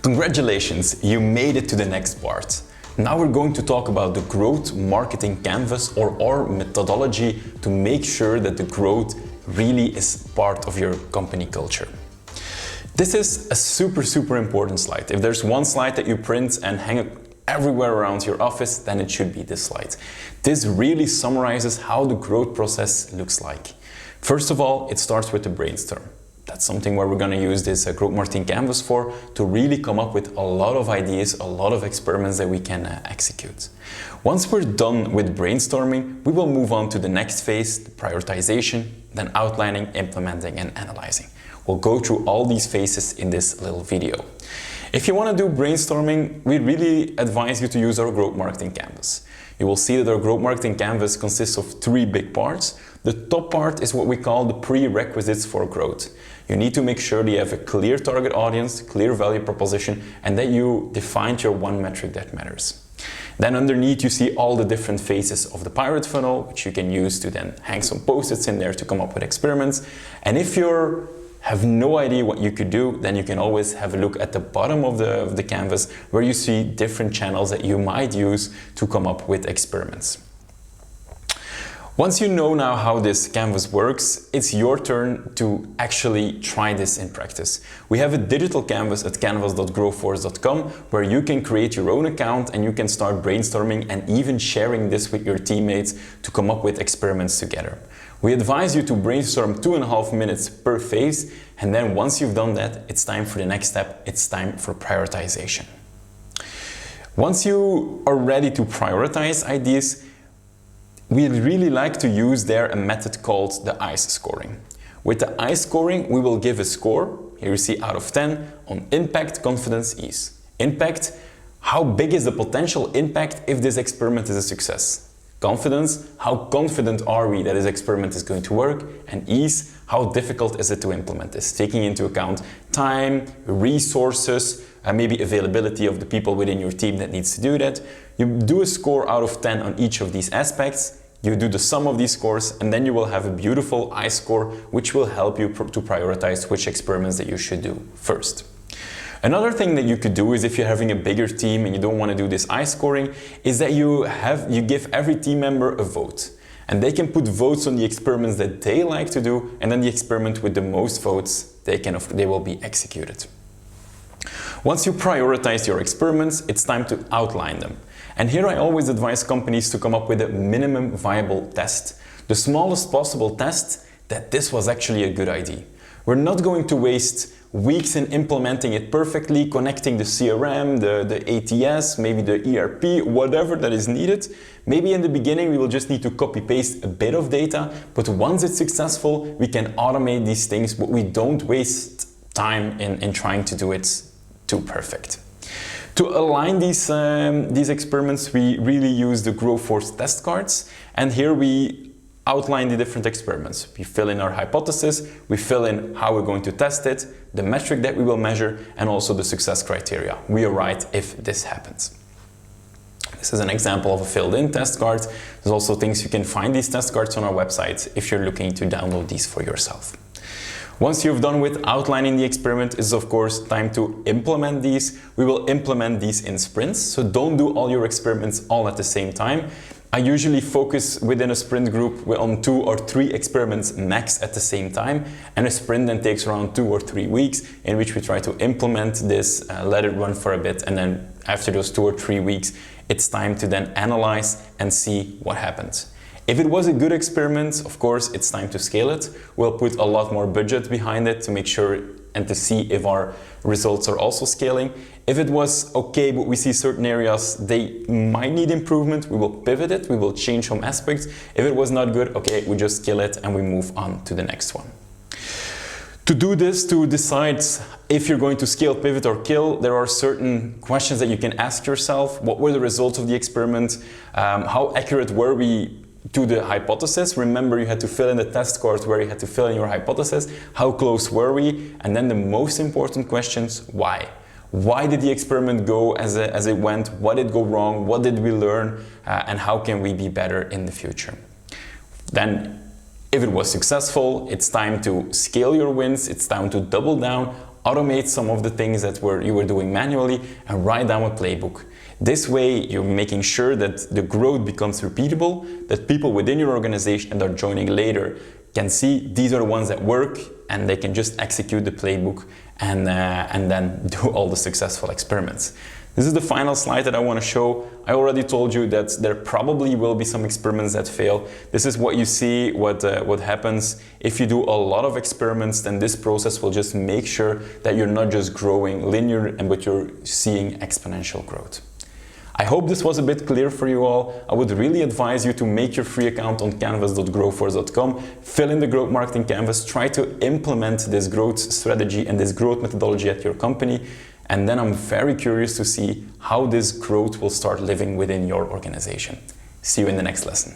Congratulations, you made it to the next part. Now we're going to talk about the growth marketing canvas or our methodology to make sure that the growth really is part of your company culture. This is a super important slide. If there's one slide that you print and hang everywhere around your office, then it should be this slide. This really summarizes how the growth process looks like. First of all, it starts with the brainstorm. That's something where we're going to use this growth marketing canvas for to really come up with a lot of ideas, a lot of experiments that we can execute. Once we're done with brainstorming, we will move on to the next phase, the prioritization, then outlining, implementing, and analyzing. We'll go through all these phases in this little video. If you want to do brainstorming, we really advise you to use our growth marketing canvas. You will see that our growth marketing canvas consists of three big parts. The top part is what we call the prerequisites for growth. You need to make sure that you have a clear target audience, clear value proposition, and that you defined your one metric that matters. Then underneath you see all the different phases of the pirate funnel, which you can use to then hang some post-its in there to come up with experiments. And if you have no idea what you could do, then you can always have a look at the bottom of the canvas where you see different channels that you might use to come up with experiments. Once you know now how this canvas works, it's your turn to actually try this in practice. We have a digital canvas at canvas.growforce.com where you can create your own account and you can start brainstorming and even sharing this with your teammates to come up with experiments together. We advise you to brainstorm 2.5 minutes per phase, and then once you've done that, it's time for the next step. It's time for prioritization. Once you are ready to prioritize ideas, we really like to use there a method called the ICE scoring. With the ICE scoring, we will give a score, here you see out of 10, on impact, confidence, ease. Impact, how big is the potential impact if this experiment is a success? Confidence, how confident are we that this experiment is going to work? And ease, how difficult is it to implement this? Taking into account time, resources, and maybe availability of the people within your team that needs to do that. You do a score out of 10 on each of these aspects. You do the sum of these scores, and then you will have a beautiful ICE score, which will help you to prioritize which experiments that you should do first. Another thing that you could do is if you're having a bigger team and you don't want to do this ICE scoring, is that you give every team member a vote. And they can put votes on the experiments that they like to do, and then the experiment with the most votes, they will be executed. Once you prioritize your experiments, it's time to outline them. And here I always advise companies to come up with a minimum viable test. The smallest possible test that this was actually a good idea. We're not going to waste weeks in implementing it perfectly, connecting the CRM, the ATS, maybe the ERP, whatever that is needed. Maybe in the beginning we will just need to copy paste a bit of data, but once it's successful, we can automate these things, but we don't waste time in trying to do it too perfect. To align these experiments, we really use the GrowForce test cards, and here we outline the different experiments. We fill in our hypothesis, we fill in how we're going to test it, the metric that we will measure, and also the success criteria. We are right if this happens. This is an example of a filled-in test card. There's also things you can find these test cards on our website if you're looking to download these for yourself. Once you've done with outlining the experiment, it's of course time to implement these. We will implement these in sprints, so don't do all your experiments all at the same time. I usually focus within a sprint group on 2 or 3 experiments max at the same time, and a sprint then takes around 2 or 3 weeks in which we try to implement this, let it run for a bit, and then after those 2 or 3 weeks, it's time to then analyze and see what happens. If it was a good experiment, of course, it's time to scale it. We'll put a lot more budget behind it to make sure and to see if our results are also scaling. If it was okay, but we see certain areas they might need improvement, we will pivot it, we will change some aspects. If it was not good, okay, we just scale it and we move on to the next one. To do this, to decide if you're going to scale, pivot, or kill, there are certain questions that you can ask yourself. What were the results of the experiment? How accurate were we to the hypothesis? Remember, you had to fill in the test card where you had to fill in your hypothesis. How close were we? And then the most important questions, why? Why did the experiment go as it went? What did go wrong? What did we learn? And how can we be better in the future? Then, if it was successful, it's time to scale your wins. It's time to double down automate some of the things that you were doing manually, and write down a playbook. This way, you're making sure that the growth becomes repeatable, that people within your organization that are joining later can see these are the ones that work, and they can just execute the playbook and then do all the successful experiments. This is the final slide that I want to show. I already told you that there probably will be some experiments that fail. This is what you see, what happens. If you do a lot of experiments, then this process will just make sure that you're not just growing linear, but you're seeing exponential growth. I hope this was a bit clear for you all. I would really advise you to make your free account on canvas.growforce.com, fill in the growth marketing canvas, try to implement this growth strategy and this growth methodology at your company. And then I'm very curious to see how this growth will start living within your organization. See you in the next lesson.